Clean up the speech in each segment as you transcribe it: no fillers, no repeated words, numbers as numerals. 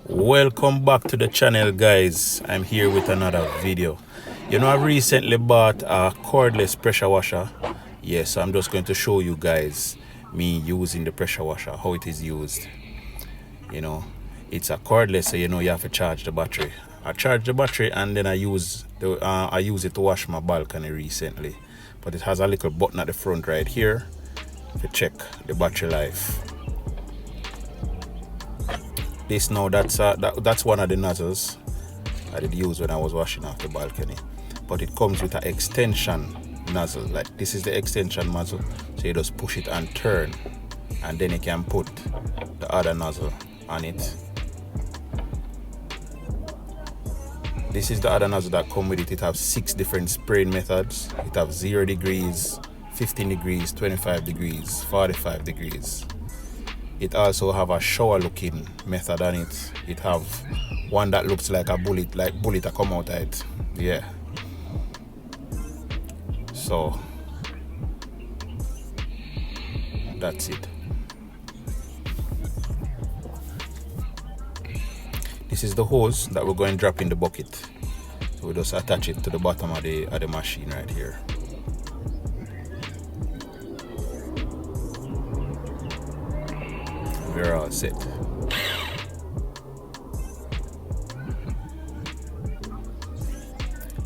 Welcome back to the channel, guys. I'm here with another video. I recently bought a cordless pressure washer. Yes, I'm just going to show you guys me using the pressure washer, how it is used. It's a cordless, so you have to charge the battery. I charge the battery and then I use it to wash my balcony recently. But it has a little button at the front right here to check the battery life. This now, that's one of the nozzles I did use when I was washing off the balcony. But it comes with an extension nozzle. Like, this is the extension nozzle. So you just push it and turn, and then you can put the other nozzle on it. This is the other nozzle that come with it. It has 6 different spraying methods. It has 0 degrees, 15 degrees, 25 degrees, 45 degrees. It also have a shower looking method on it. It have one that looks like a bullet, that come out of it. Yeah. So that's it. This is the hose that we're going to drop in the bucket. So we just attach it to the bottom of the machine right here. We're all set.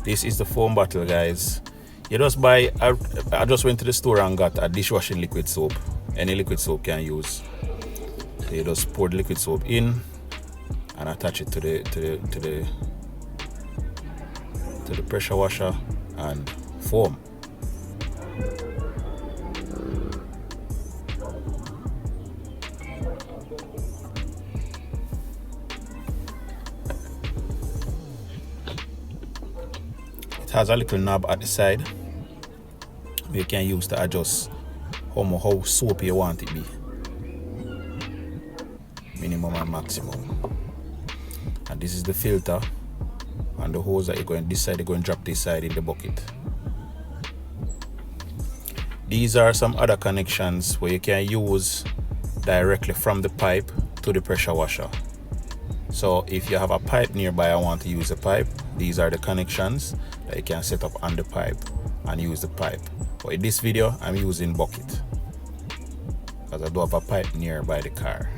This is the foam bottle, guys. You just buy, I just went to the store and got a dishwashing liquid soap. Any liquid soap can use. So you just pour the liquid soap in and attach it to the pressure washer and foam. It has a little knob at the side where you can use to adjust how soapy you want it to be. Minimum and maximum. And this is the filter and the hose that you're going to drop this side in the bucket. These are some other connections where you can use directly from the pipe to the pressure washer. So if you have a pipe nearby and want to use a pipe, these are the connections that you can set up on the pipe and use the pipe. But in this video, I'm using bucket because I do have a pipe nearby the car.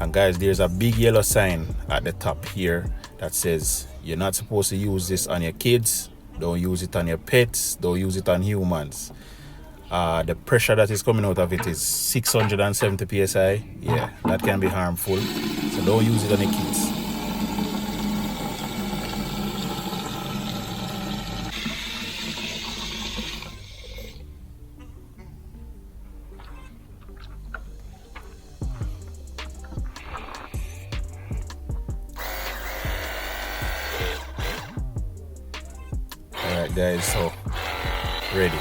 And guys, there's a big yellow sign at the top here that says you're not supposed to use this on your kids, don't use it on your pets, don't use it on humans. The pressure that is coming out of it is 670 psi. Yeah, that can be harmful, so don't use it on your kids. Alright guys, so ready.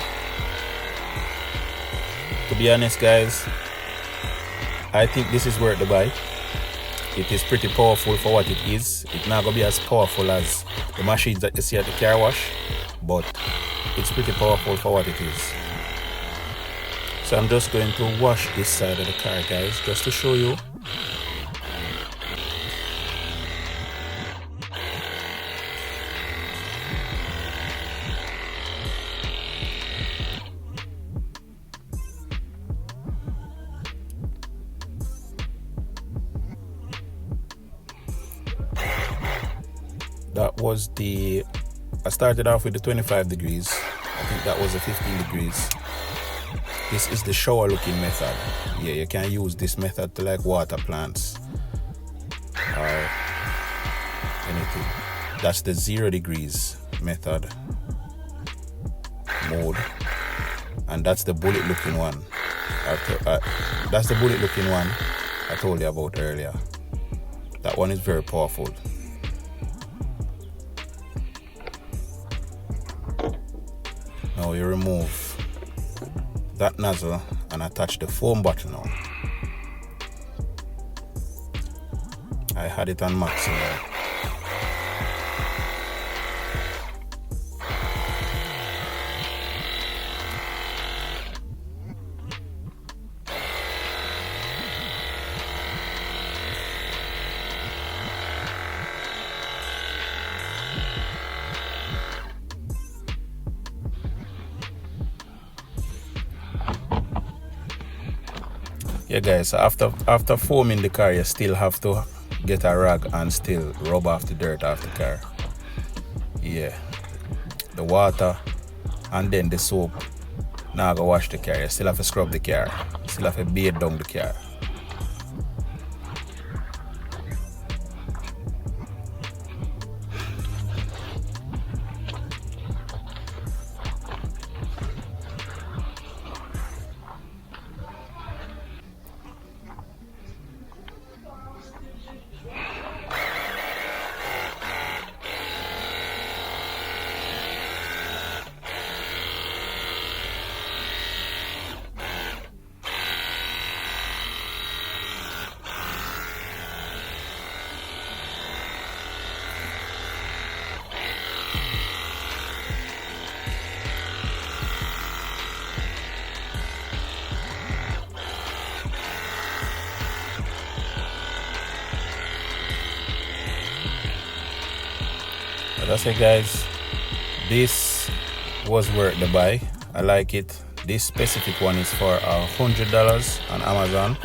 To be honest, guys, I think this is worth the buy. It is pretty powerful for what it is. It's not gonna be as powerful as the machines that you see at the car wash, but it's pretty powerful for what it is. So I'm just going to wash this side of the car, guys, just to show you. That was I started off with the 25 degrees. I think that was the 15 degrees. This is the shower looking method. Yeah, you can use this method to like water plants or anything. That's the 0 degrees method mode. And that's the bullet looking one. That's the bullet looking one I told you about earlier. That one is very powerful. Now you remove that nozzle and attach the foam bottle now. I had it on maximum. Yeah guys, so after foaming the car, you still have to get a rag and still rub off the dirt off the car. Yeah, the water and then the soap. Now go wash the car. You still have to scrub the car. Still have to bathe down the car. But that's it guys, this was worth the buy. I like it. This specific one is for $100 on Amazon.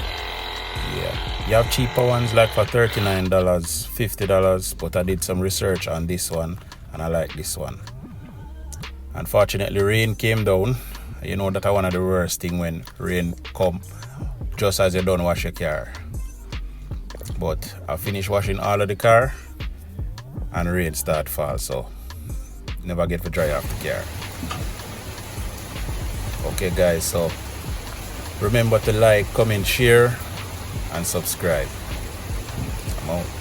Yeah, you have cheaper ones like for $39, $50, but I did some research on this one and I like this one. Unfortunately, rain came down. You know that one of the worst thing when rain come just as you done wash your car. But I finished washing all of the car and rain start fall, so never get to dry off the car. Okay guys, so remember to like, comment, share and subscribe. I'm out.